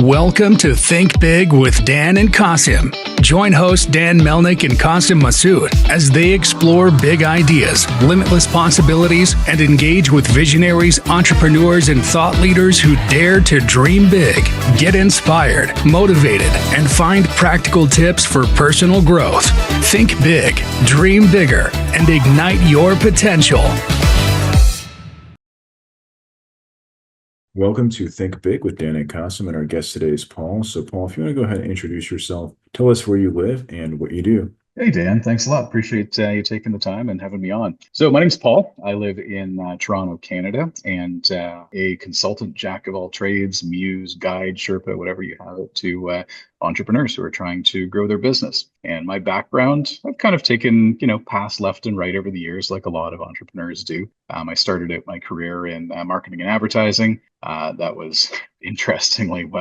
Welcome to Think Big with Dan and Qasim. Join hosts Dan Melnick and Qasim Masood as they explore big ideas, limitless possibilities, and engage with visionaries, entrepreneurs, and thought leaders who dare to dream big, get inspired, motivated, and find practical tips for personal growth. Think big, dream bigger, and ignite your potential. Welcome to Think Big with Dan and Qasim, and our guest today is Paul. So, Paul, if you want to go ahead and introduce yourself, tell us where you live and what you do. Hey, Dan. Thanks a lot. Appreciate you taking the time and having me on. So my name's Paul. I live in Toronto, Canada, and a consultant, jack of all trades, muse, guide, Sherpa, whatever you have it, to entrepreneurs who are trying to grow their business. And my background, I've kind of taken, paths left and right over the years, like a lot of entrepreneurs do. I started out my career in marketing and advertising. That was interestingly,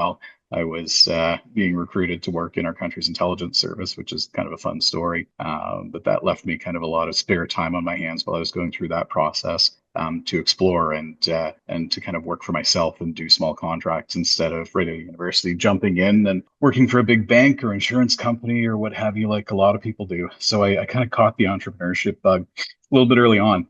I was being recruited to work in our country's intelligence service, which is kind of a fun story. But that left me kind of a lot of spare time on my hands while I was going through that process to explore and to kind of work for myself and do small contracts instead of right out of university, jumping in and working for a big bank or insurance company or what have you, like a lot of people do. So I kind of caught the entrepreneurship bug a little bit early on.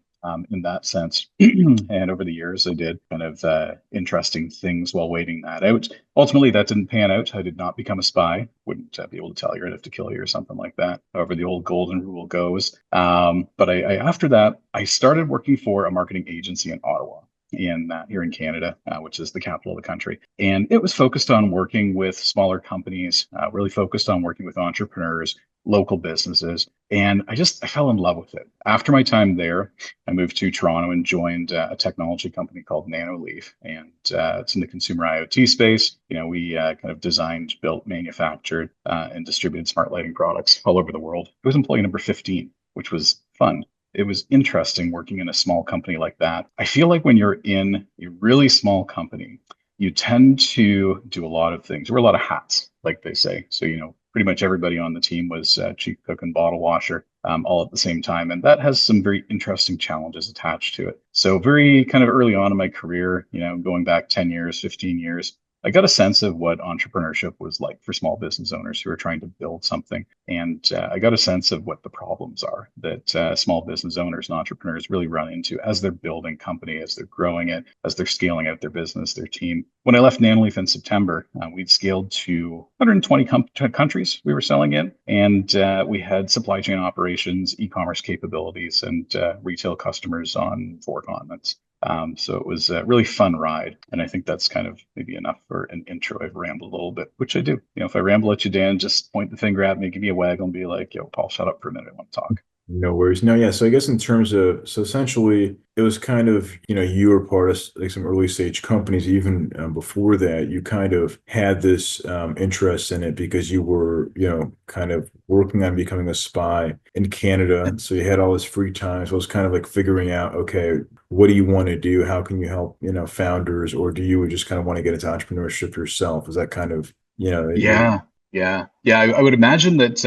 In that sense. And over the years, I did kind of interesting things while waiting that out. Ultimately, that didn't pan out. I did not become a spy. Wouldn't be able to tell you I'd have to kill you or something like that. However, the old golden rule goes. But after that, I started working for a marketing agency in Ottawa. Here in Canada, which is the capital of the country. And it was focused on working with smaller companies, really focused on working with entrepreneurs, local businesses. And I fell in love with it. After my time there, I moved to Toronto and joined a technology company called Nanoleaf. And it's in the consumer IoT space. We kind of designed, built, manufactured, and distributed smart lighting products all over the world. It was employee number 15, which was fun. It was interesting working in a small company like that. I feel like when you're in a really small company, you tend to do a lot of things. Wear a lot of hats, like they say. So, pretty much everybody on the team was chief cook and bottle washer all at the same time. And that has some very interesting challenges attached to it. So very kind of early on in my career, going back 10 years, 15 years, I got a sense of what entrepreneurship was like for small business owners who are trying to build something. And I got a sense of what the problems are that small business owners and entrepreneurs really run into as they're building company, as they're growing it, as they're scaling out their business, their team. When I left Nanoleaf in September, we'd scaled to 120 countries we were selling in. And we had supply chain operations, e-commerce capabilities, and retail customers on 4 continents. So it was a really fun ride. And I think that's kind of maybe enough for an intro. I've rambled a little bit, which I do. If I ramble at you, Dan, just point the finger at me, give me a waggle and be like, yo, Paul, shut up for a minute. I want to talk. No worries. No, yeah. So I guess in terms of, so essentially it was kind of, you were part of like some early stage companies. Even before that, you kind of had this interest in it because you were, kind of working on becoming a spy in Canada. So you had all this free time. So it was kind of like figuring out, okay, what do you want to do? How can you help, founders, or do you just kind of want to get into entrepreneurship yourself? Is that kind of, Yeah. I would imagine that,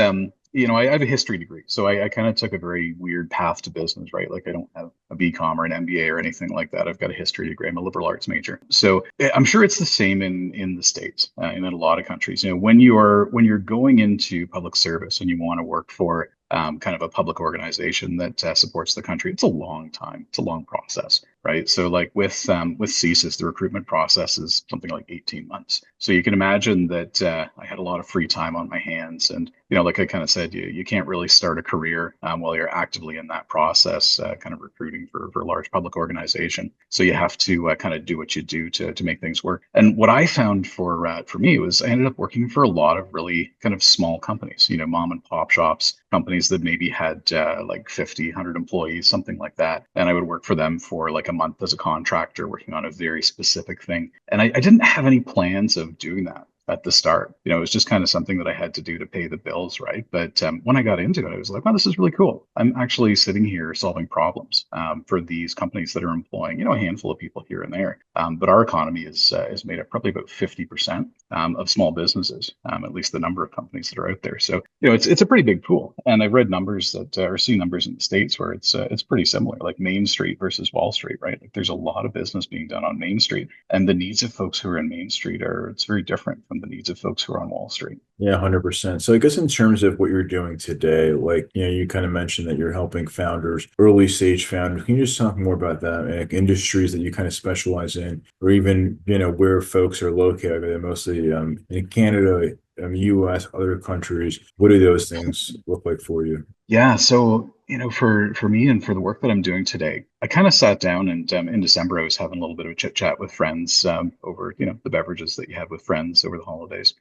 I have a history degree, so I kind of took a very weird path to business, right? Like I don't have a BCom or an MBA or anything like that. I've got a history degree. I'm a liberal arts major. So I'm sure it's the same in the States and in a lot of countries. When you're going into public service and you want to work for kind of a public organization that supports the country, it's a long time. It's a long process, right? So like with CSIS, the recruitment process is something like 18 months. So you can imagine that I had a lot of free time on my hands. And, like I kind of said, you can't really start a career while you're actively in that process, kind of recruiting for a large public organization. So you have to kind of do what you do to make things work. And what I found for me was I ended up working for a lot of really kind of small companies, mom and pop shops, companies that maybe had like 50, 100 employees, something like that. And I would work for them for like a month as a contractor working on a very specific thing. And I didn't have any plans of doing that at the start. It was just kind of something that I had to do to pay the bills, right? But when I got into it, I was like, wow, this is really cool. I'm actually sitting here solving problems for these companies that are employing, a handful of people here and there. But our economy is made up probably about 50% of small businesses, at least the number of companies that are out there. So, it's a pretty big pool. And I've read numbers that or seen numbers in the States where it's pretty similar, like Main Street versus Wall Street, right? Like there's a lot of business being done on Main Street, and the needs of folks who are in Main Street it's very different from the needs of folks who are on Wall Street. Yeah, 100%. So I guess in terms of what you're doing today, like, you kind of mentioned that you're helping founders, early stage founders. Can you just talk more about that, like industries that you kind of specialize in, or even, where folks are located? They're mostly in Canada, US, other countries. What do those things look like for you? Yeah, so for me and for the work that I'm doing today, I kind of sat down and in December I was having a little bit of a chit chat with friends over the beverages that you have with friends over the holidays,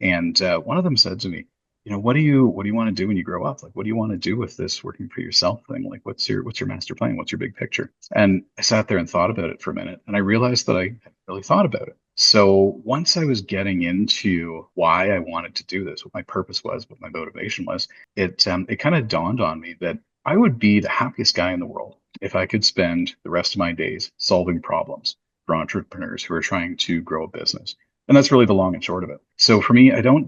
and one of them said to me, what do you want to do when you grow up? Like, what do you want to do with this working for yourself thing? Like, what's your master plan? What's your big picture? And I sat there and thought about it for a minute, and I realized that I hadn't really thought about it. So once I was getting into why I wanted to do this, what my purpose was, what my motivation was, it kind of dawned on me that I would be the happiest guy in the world if I could spend the rest of my days solving problems for entrepreneurs who are trying to grow a business. And that's really the long and short of it. So for me, I don't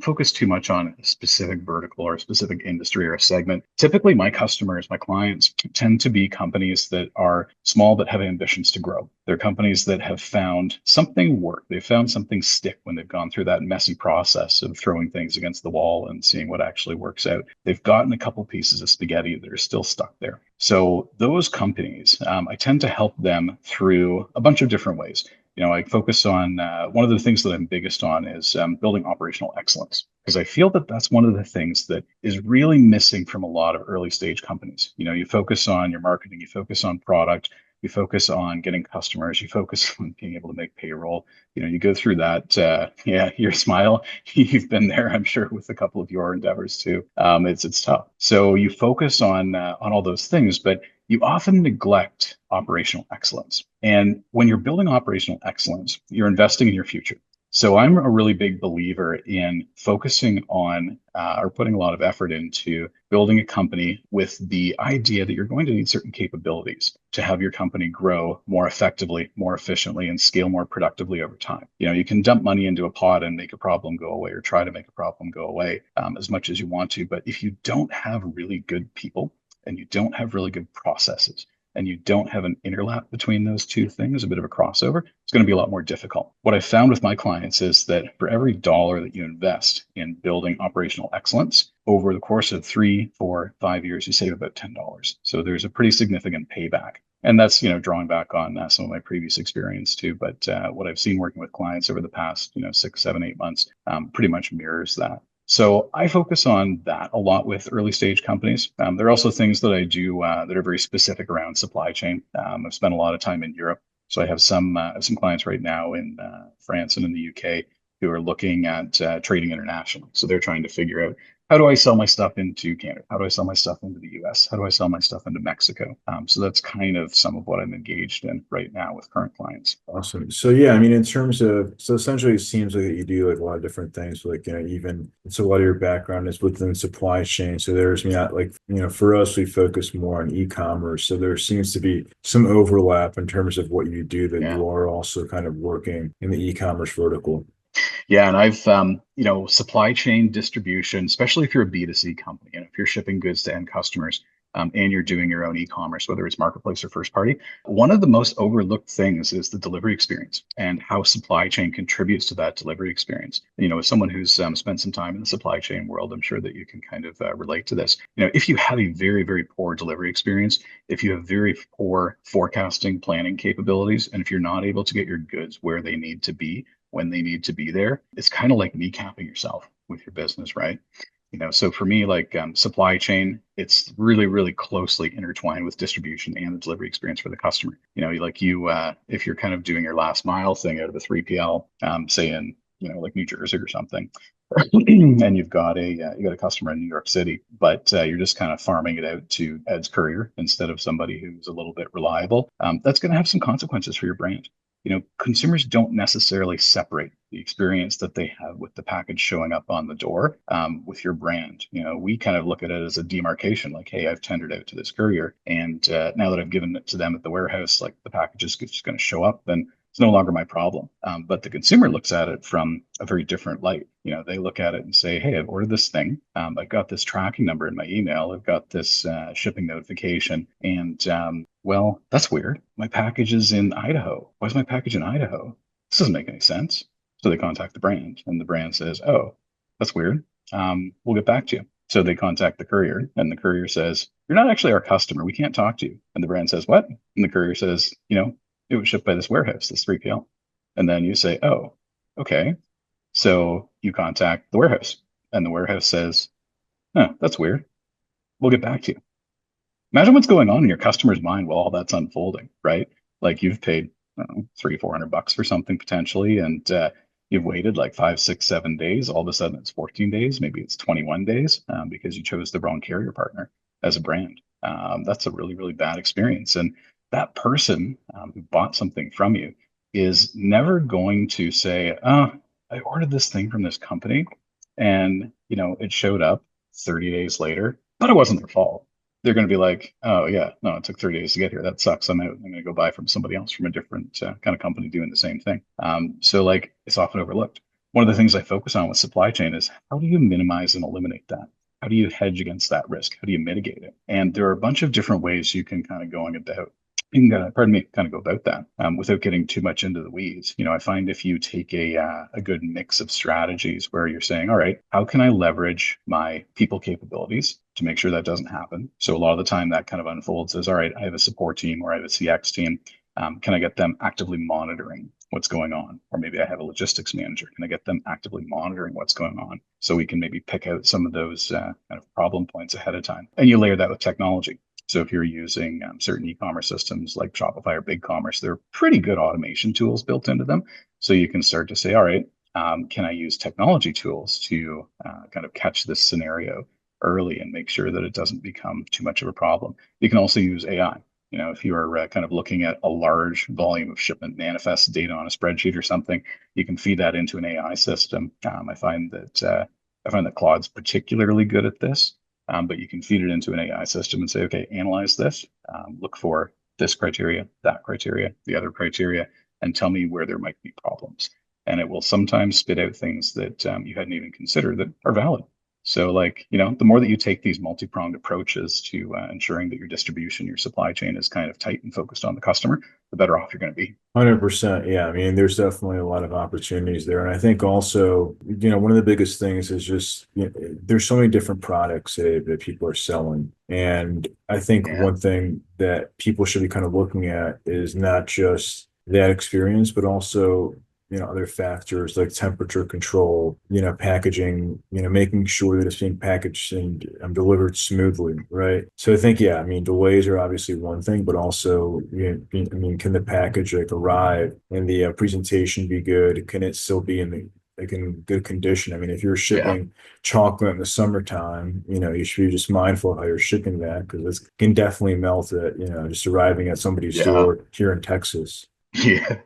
focus too much on a specific vertical or a specific industry or a segment. Typically, my customers, my clients tend to be companies that are small but have ambitions to grow. They're companies that have found something work. They've found something stick when they've gone through that messy process of throwing things against the wall and seeing what actually works out. They've gotten a couple pieces of spaghetti that are still stuck there. So those companies, I tend to help them through a bunch of different ways. I focus on one of the things that I'm biggest on is building operational excellence, because I feel that that's one of the things that is really missing from a lot of early stage companies. You focus on your marketing, you focus on product, you focus on getting customers, you focus on being able to make payroll. You go through that. Yeah, your smile. You've been there, I'm sure, with a couple of your endeavors too. It's tough. So you focus on all those things, but you often neglect operational excellence. And when you're building operational excellence, you're investing in your future. So I'm a really big believer in focusing on or putting a lot of effort into building a company with the idea that you're going to need certain capabilities to have your company grow more effectively, more efficiently, and scale more productively over time. You can dump money into a pot and make a problem go away, or try to make a problem go away as much as you want to. But if you don't have really good people, and you don't have really good processes, and you don't have an interlap between those two things, a bit of a crossover, it's going to be a lot more difficult. What I found with my clients is that for every dollar that you invest in building operational excellence, over the course of 3, 4, 5 years, you save about $10. So there's a pretty significant payback. And that's, drawing back on some of my previous experience too. But what I've seen working with clients over the past, 6, 7, 8 months pretty much mirrors that. So I focus on that a lot with early stage companies. There are also things that I do that are very specific around supply chain. I've spent a lot of time in Europe. So I have some clients right now in France and in the UK who are looking at trading internationally. So they're trying to figure out, how do I sell my stuff into Canada? How do I sell my stuff into the US? How do I sell my stuff into Mexico? So that's kind of some of what I'm engaged in right now with current clients. Awesome. So yeah, I mean, in terms of, so essentially it seems like you do like a lot of different things, like, even it's a lot of your background is within supply chain. So there's, like, for us, we focus more on e-commerce. So there seems to be some overlap in terms of what you do, that Yeah. you are also kind of working in the e-commerce vertical. Yeah, and I've supply chain distribution, especially if you're a B2C company and if you're shipping goods to end customers, and you're doing your own e-commerce, whether it's marketplace or first party, one of the most overlooked things is the delivery experience and how supply chain contributes to that delivery experience. As someone who's spent some time in the supply chain world, I'm sure that you can kind of relate to this. If you have a very, very poor delivery experience, if you have very poor forecasting, planning capabilities, and if you're not able to get your goods where they need to be, when they need to be there, it's kind of like kneecapping yourself with your business, right? So for me, like supply chain, it's really, really closely intertwined with distribution and the delivery experience for the customer. If you're kind of doing your last mile thing out of a 3PL, say in like New Jersey or something, and you've got a customer in New York City, but you're just kind of farming it out to Ed's Courier instead of somebody who's a little bit reliable. That's going to have some consequences for your brand. Consumers don't necessarily separate the experience that they have with the package showing up on the door with your brand. We kind of look at it as a demarcation, like, hey, I've tendered out to this courier, and now that I've given it to them at the warehouse, like the package is just going to show up, then it's no longer my problem. But the consumer looks at it from a very different light. They look at it and say, hey, I've ordered this thing. I've got this tracking number in my email. I've got this shipping notification. And well, that's weird. My package is in Idaho. Why is my package in Idaho? This doesn't make any sense. So they contact the brand, and the brand says, "Oh, that's weird. We'll get back to you." So they contact the courier, and the courier says, "You're not actually our customer. We can't talk to you." And the brand says, "What?" And the courier says, "It was shipped by this warehouse, this 3PL." And then you say, "Oh, okay." So you contact the warehouse, and the warehouse says, "Huh, that's weird. We'll get back to you." Imagine what's going on in your customer's mind while all that's unfolding, right? Like you've paid, I don't know, 300-400 bucks for something potentially, and you've waited like 5, 6, 7 days. All of a sudden, it's 14 days, maybe it's 21 days, because you chose the wrong carrier partner as a brand. That's a really, really bad experience. And that person who bought something from you is never going to say, "Oh, I ordered this thing from this company, and it showed up 30 days later, but it wasn't their fault." They're going to be like, "Oh yeah, no, it took 30 days to get here. That sucks. I'm out. I'm going to go buy from somebody else from a different kind of company doing the same thing." So like it's often overlooked. One of the things I focus on with supply chain is how do you minimize and eliminate that? How do you hedge against that risk? How do you mitigate it? And there are a bunch of different ways you can kind of kind of go about that without getting too much into the weeds. I find if you take a good mix of strategies where you're saying, all right, how can I leverage my people capabilities to make sure that doesn't happen? So a lot of the time that kind of unfolds as, all right, I have a support team or I have a CX team. Can I get them actively monitoring what's going on? Or maybe I have a logistics manager. Can I get them actively monitoring what's going on? So we can maybe pick out some of those kind of problem points ahead of time. And you layer that with technology. So if you're using certain e-commerce systems like Shopify or BigCommerce, there are pretty good automation tools built into them. So you can start to say, all right, can I use technology tools to kind of catch this scenario early and make sure that it doesn't become too much of a problem? You can also use AI. If you are kind of looking at a large volume of shipment manifest data on a spreadsheet or something, you can feed that into an AI system. I find that Claude's particularly good at this. But you can feed it into an AI system and say, okay, analyze this, look for this criteria, that criteria, the other criteria, and tell me where there might be problems. And it will sometimes spit out things that you hadn't even considered that are valid. So the more that you take these multi-pronged approaches to ensuring that your distribution, your supply chain is kind of tight and focused on the customer, the better off you're going to be. 100%. Yeah. I mean, there's definitely a lot of opportunities there. And I think also, one of the biggest things is just, there's so many different products that people are selling. And I think one thing that people should be kind of looking at is not just that experience, but also other factors like temperature control, packaging, making sure that it's being packaged and delivered smoothly, right? So I think, yeah, I mean, delays are obviously one thing, but also, can the package arrive and the presentation be good? Can it still be in good condition? I mean, if you're shipping chocolate in the summertime, you should be just mindful of how you're shipping that because it can definitely melt at, just arriving at somebody's door here in Texas. Yeah.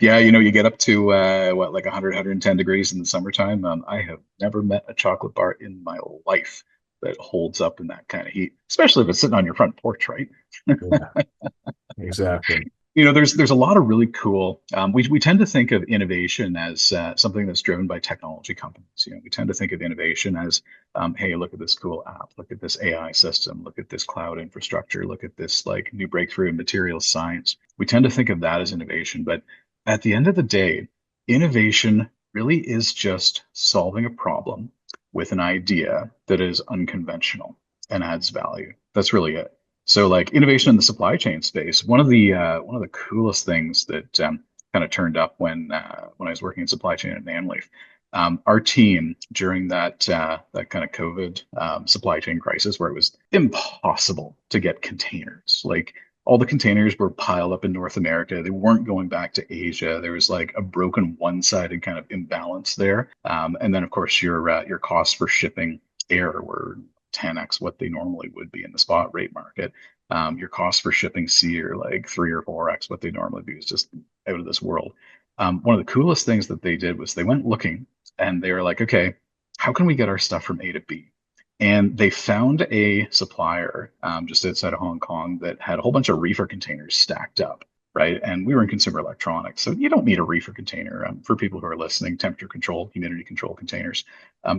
Yeah. You get up to like 100, 110 degrees in the summertime. I have never met a chocolate bar in my life that holds up in that kind of heat, especially if it's sitting on your front porch, right? Yeah, exactly. There's a lot of really cool. We tend to think of innovation as something that's driven by technology companies. We tend to think of innovation as, hey, look at this cool app, look at this AI system, look at this cloud infrastructure, look at this like new breakthrough in materials science. We tend to think of that as innovation, but at the end of the day, innovation really is just solving a problem with an idea that is unconventional and adds value. That's really it. So like innovation in the supply chain space, one of the coolest things that kind of turned up when I was working in supply chain at Nanleaf, our team during that kind of COVID supply chain crisis where it was impossible to get containers, like all the containers were piled up in North America. They weren't going back to Asia. There was like a broken one-sided kind of imbalance there. And then of course your costs for shipping air were 10x what they normally would be in the spot rate market. Your costs for shipping sea are like 3 or 4x what they normally be. It's just out of this world. One of the coolest things that they did was they went looking and they were like, okay, how can we get our stuff from A to B? And they found a supplier just outside of Hong Kong that had a whole bunch of reefer containers stacked up, right? And we were in consumer electronics, so you don't need a reefer container. For people who are listening, temperature control, humidity control containers.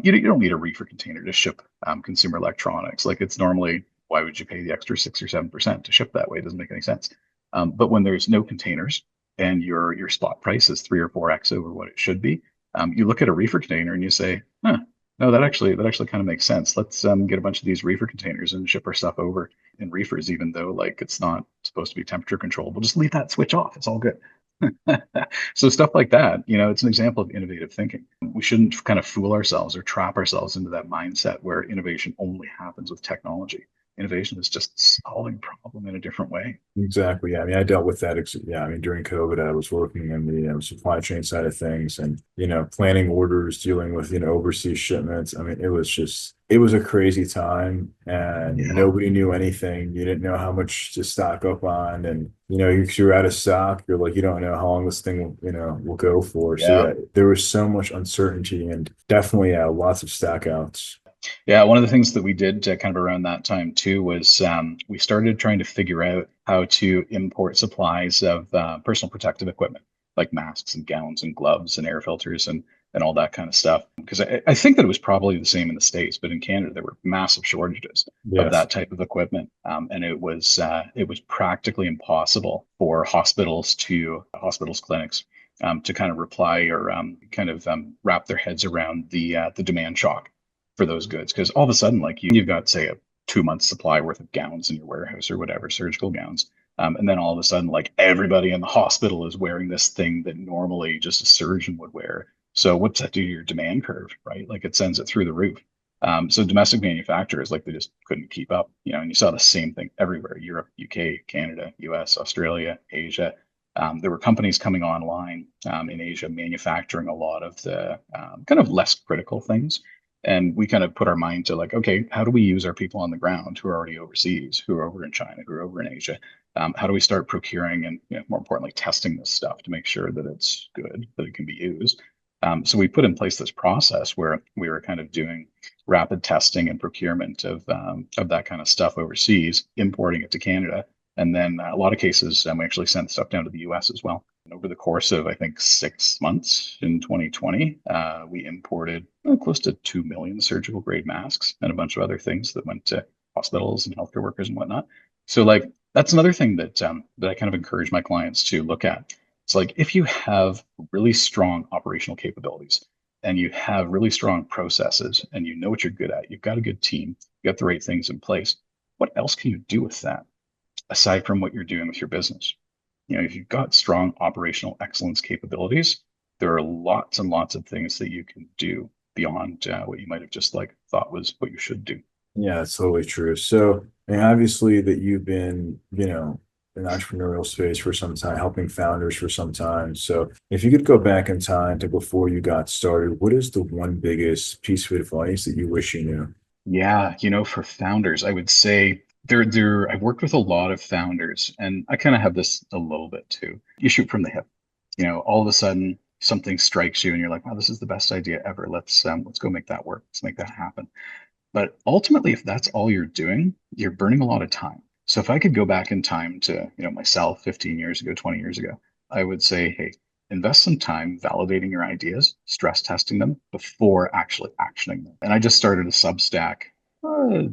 You don't need a reefer container to ship consumer electronics. Like it's normally, why would you pay the extra 6 or 7% to ship that way? It doesn't make any sense. But when there's no containers, and your spot price is 3 or 4x over what it should be, you look at a reefer container and you say, huh, no, that actually kind of makes sense. Let's get a bunch of these reefer containers and ship our stuff over in reefers, even though like it's not supposed to be temperature controlled. We'll just leave that switch off. It's all good. So stuff like that, it's an example of innovative thinking. We shouldn't kind of fool ourselves or trap ourselves into that mindset where innovation only happens with technology. Innovation is just solving problem in a different way. Exactly. Yeah. I mean, I dealt with that. Yeah. I mean, during COVID, I was working in the supply chain side of things and, planning orders, dealing with, overseas shipments. I mean, it was a crazy time and Yeah. nobody knew anything. You didn't know how much to stock up on. And, you're out of stock. You're like, you don't know how long this thing, will go for. So Yeah. yeah, there was so much uncertainty and definitely, lots of stockouts. Yeah, one of the things that we did kind of around that time too was we started trying to figure out how to import supplies of personal protective equipment, like masks and gowns and gloves and air filters and all that kind of stuff. Because I think that it was probably the same in the States, but in Canada there were massive shortages of Yes. that type of equipment, and it was practically impossible for hospitals clinics to kind of reply or wrap their heads around the demand shock for those goods, because all of a sudden, like you've got, say, a 2 month supply worth of gowns in your warehouse or whatever, surgical gowns, and then all of a sudden, like everybody in the hospital is wearing this thing that normally just a surgeon would wear. So what's that do to your demand curve, right? Like it sends it through the roof. So domestic manufacturers, like they just couldn't keep up, and you saw the same thing everywhere: Europe, UK, Canada, US, Australia, Asia. There were companies coming online in Asia manufacturing a lot of the kind of less critical things. And we kind of put our mind to like, okay, how do we use our people on the ground who are already overseas, who are over in China, who are over in Asia? How do we start procuring and, more importantly, testing this stuff to make sure that it's good, that it can be used? So we put in place this process where we were kind of doing rapid testing and procurement of that kind of stuff overseas, importing it to Canada, and then a lot of cases we actually sent stuff down to the U.S. as well. And over the course of I think 6 months in 2020, we imported close to 2 million surgical grade masks and a bunch of other things that went to hospitals and healthcare workers and whatnot. So like that's another thing that I kind of encourage my clients to look at. It's like if you have really strong operational capabilities and you have really strong processes and you know what you're good at, you've got a good team, you got the right things in place. What else can you do with that aside from what you're doing with your business? If you've got strong operational excellence capabilities, there are lots and lots of things that you can do beyond what you might have just like thought was what you should do. Yeah, it's totally true. So, I mean, obviously that you've been, in the entrepreneurial space for some time, helping founders for some time. So if you could go back in time to before you got started, what is the one biggest piece of advice that you wish you knew? Yeah, for founders, I would say I've worked with a lot of founders, and I kind of have this a little bit too. You shoot from the hip. All of a sudden something strikes you and you're like, wow, this is the best idea ever. Let's go make that work. Let's make that happen. But ultimately, if that's all you're doing, you're burning a lot of time. So if I could go back in time to, myself 15 years ago, 20 years ago, I would say, hey, invest some time validating your ideas, stress testing them before actually actioning them. And I just started a Substack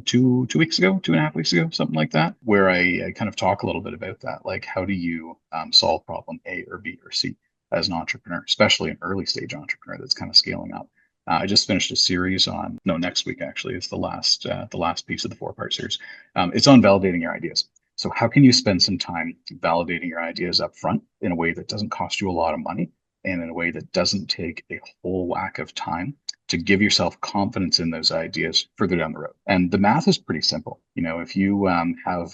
2 weeks ago, 2.5 weeks ago, something like that, where I kind of talk a little bit about that. Like, how do you solve problem A or B or C as an entrepreneur, especially an early stage entrepreneur that's kind of scaling up? I just finished a series on, no, next week actually is the last piece of the 4-part series. It's on validating your ideas. So how can you spend some time validating your ideas up front in a way that doesn't cost you a lot of money and in a way that doesn't take a whole whack of time to give yourself confidence in those ideas further down the road? And the math is pretty simple. If you have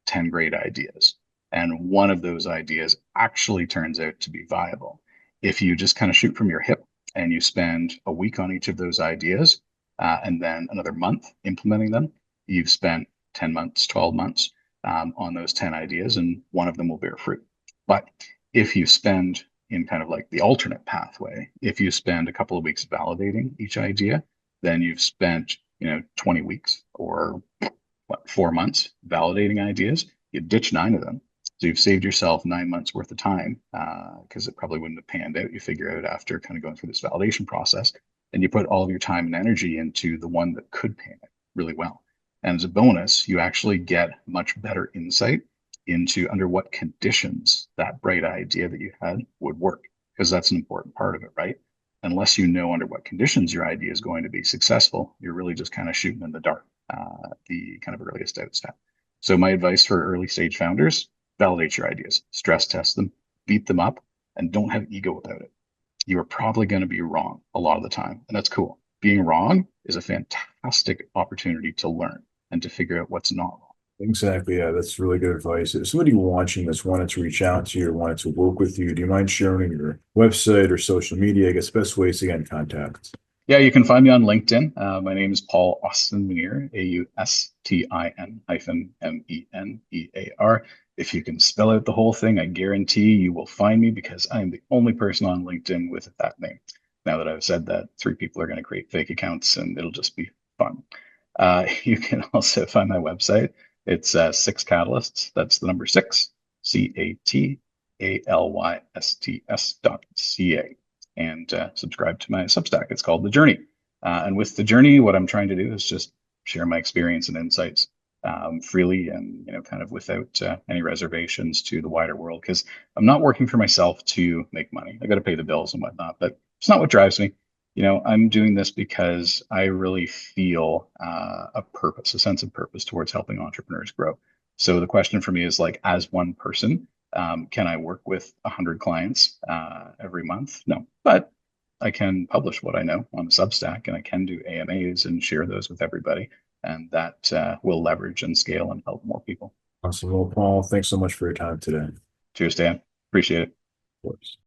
10 great ideas and one of those ideas actually turns out to be viable, if you just kind of shoot from your hip and you spend a week on each of those ideas and then another month implementing them, you've spent 10 months, 12 months on those 10 ideas, and one of them will bear fruit. But if you spend in kind of like the alternate pathway, if you spend a couple of weeks validating each idea, then you've spent 20 weeks or 4 months validating ideas. You ditch 9 of them. So you've saved yourself 9 months worth of time because it probably wouldn't have panned out. You figure out after kind of going through this validation process, and you put all of your time and energy into the one that could pan out really well. And as a bonus, you actually get much better insight into under what conditions that bright idea that you had would work, because that's an important part of it, right? Unless you know under what conditions your idea is going to be successful, you're really just kind of shooting in the dark, the kind of earliest out step. So my advice for early stage founders, validate your ideas, stress test them, beat them up, and don't have ego about it. You are probably going to be wrong a lot of the time, and that's cool. Being wrong is a fantastic opportunity to learn and to figure out what's not wrong. Exactly. Yeah, that's really good advice. If somebody watching that's wanted to reach out to you or wanted to work with you, do you mind sharing your website or social media? I guess best ways to get in contact. Yeah, you can find me on LinkedIn. My name is Paul Austin Menear, AUSTIN-MENEAR. If you can spell out the whole thing, I guarantee you will find me, because I am the only person on LinkedIn with that name. Now that I've said that, 3 people are going to create fake accounts and it'll just be fun. You can also find my website. It's 6 Catalysts. That's the number 6, CATALYSTS.ca. And subscribe to my Substack. It's called The Journey. And with The Journey, what I'm trying to do is just share my experience and insights freely, and kind of without any reservations to the wider world, because I'm not working for myself to make money. I got to pay the bills and whatnot, but it's not what drives me. I'm doing this because I really feel a purpose, a sense of purpose towards helping entrepreneurs grow. So the question for me is, like, as one person, can I work with 100 clients every month? No, but I can publish what I know on Substack, and I can do AMAs and share those with everybody. And that will leverage and scale and help more people. Awesome. Well, Paul, thanks so much for your time today. Cheers, Dan. Appreciate it. Of course.